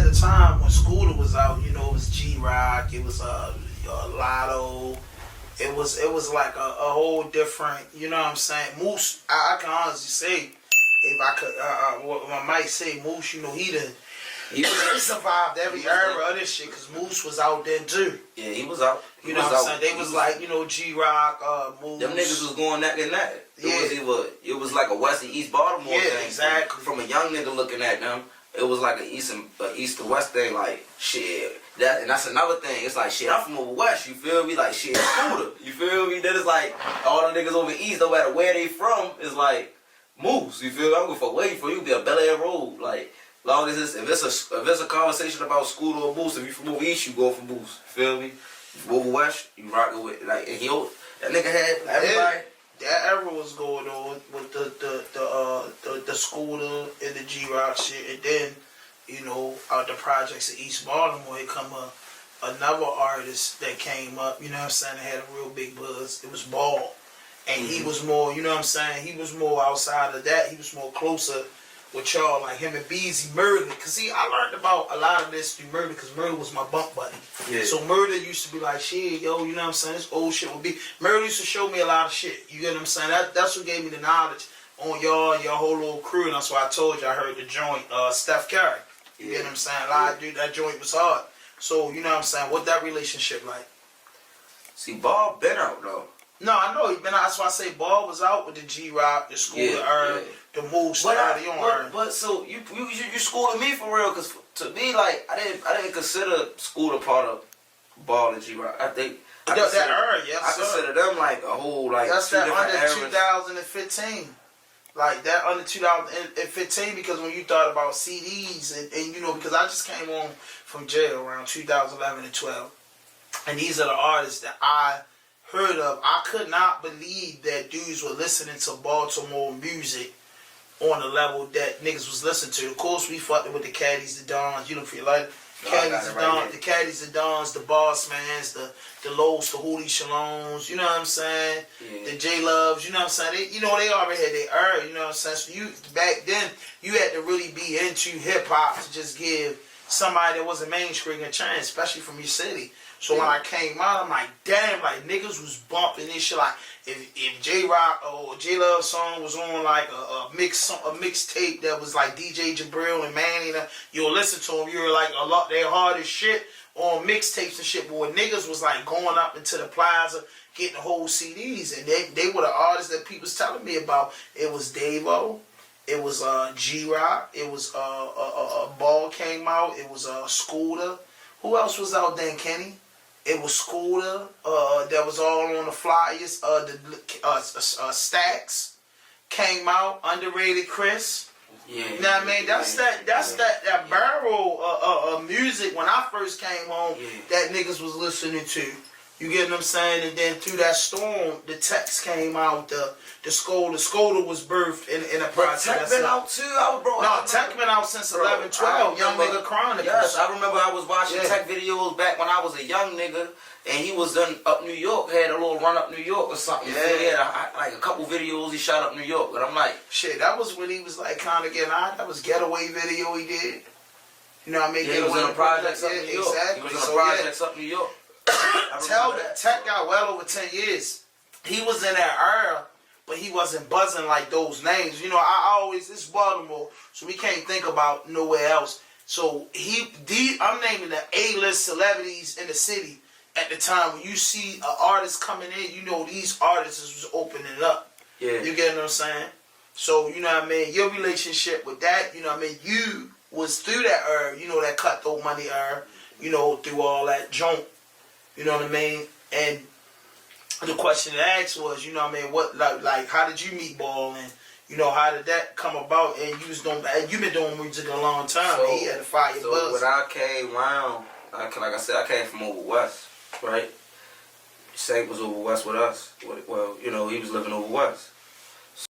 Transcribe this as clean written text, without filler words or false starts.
at the time when Scooter was out, you know, it was G-Rock, it was Lotto. It was like a whole different, you know what I'm saying? Moose, I can honestly say, if I could, I might say Moose, you know, he survived every era of this shit, because Moose was out there too. Yeah, he was out. You know what I'm saying? They was like, you know, G-Rock, Moose. Them niggas was going neck and neck. It was like a West and East Baltimore thing. Exactly. From a young nigga looking at them, it was like an East to West thing, like, shit. And that's another thing. It's like, shit, I'm from over West, you feel me? Like, shit, Scooter, you feel me? Then it's like, all the niggas over East, no matter where they from, is like, Moose, you feel me? I'm going for waiting for you, be a Bel Air Road. Like, long as if it's a conversation about Scooter or Moose, if you from over East, you go for Moose, you feel me? If you over West, you rock it with, like, and that nigga had everybody. That era was going on with the Scooter and the G-Rock shit, and then, you know, out the projects of East Baltimore, here come another artist that came up, you know what I'm saying, that had a real big buzz. It was Ball. And he was more, you know what I'm saying, he was more outside of that. He was more closer with y'all, like him and Beezy Murder. Because, see, I learned about a lot of this through Murder, because Murder was my bunk buddy. Yeah. So Murder used to be like, shit, yo, you know what I'm saying, this old shit would be. Murder used to show me a lot of shit. You get what I'm saying? That's what gave me the knowledge on y'all and your whole little crew. And that's why I told you I heard the joint, Steph Curry. You get what I'm saying? A lot of dude, that joint was hard. So, you know what I'm saying? What that relationship like? See, Ball been out, though. No, I know he been out. That's why I say Ball was out with the G-Rock, the Scooter, the Moose, But so you schooling me for real? Because to me, like, I didn't consider Scooter part of Ball and G-Rock. I think I consider them like a whole, like, that's two that different under eras. 2015. Like that under 2015, because when you thought about CDs and you know, because I just came home from jail around 2011 and 12, and these are the artists that I heard of. I could not believe that dudes were listening to Baltimore music on the level that niggas was listening to. Of course, we fucked it with the Caddies, the Dons, you know, feel like the Caddies, the Dons, the Boss Mans, the Lows, the Hootie Shalons, you know what I'm saying? Yeah. The J Loves, you know what I'm saying? They already had their era, you know what I'm saying? So back then, you had to really be into hip hop to just give somebody that wasn't mainstream a chance, especially from your city. So when I came out, I'm like, damn, like niggas was bumping this shit. Like if J-Rock or J-Love song was on like a mixtape that was like DJ Jabril and Manny, you'll listen to them. You were like a lot, they hardest shit on mixtapes and shit. But when niggas was like going up into the plaza, getting the whole CDs, and they were the artists that people was telling me about. It was Davo, it was G-Rock, it was Ball came out, it was Scooter. Who else was out then, Kenny? It was Scooter, that was all on the flyers. Stacks came out, Underrated Chris. Yeah. You know what I mean? That's that barrel of music when I first came home that niggas was listening to. You get what I'm saying? And then through that storm, the Text came out, the Skoda was birthed in a project. Tech been out too? Tech been out since 11, 12. Young Nigga Chronicles. Yes, I remember I was watching Tech videos back when I was a young nigga, and he was done up New York, had a little run up New York or something. Yeah. He had like a couple videos he shot up New York, but I'm like, shit, that was when he was like kind of getting out. That was Getaway video he did. You know what I mean? Yeah, he was in the projects up New York. Exactly. He was in the projects up New York. Tell that Tech got well over 10 years. He was in that era, but he wasn't buzzing like those names. You know, it's Baltimore, so we can't think about nowhere else. So I'm naming the A-list celebrities in the city at the time. When you see an artist coming in, you know these artists was opening up. Yeah. You get what I'm saying? So, you know what I mean? Your relationship with that, you know what I mean? You was through that era, you know, that cutthroat money era, you know, through all that junk. You know what I mean? And the question to ask was, you know what I mean, what like how did you meet Ball, and you know how did that come about? And you've been doing music a long time. So, and he had a fire buzz. So when I came around, like I said, I came from over west, right? Sank was over west with us. Well, you know, he was living over west.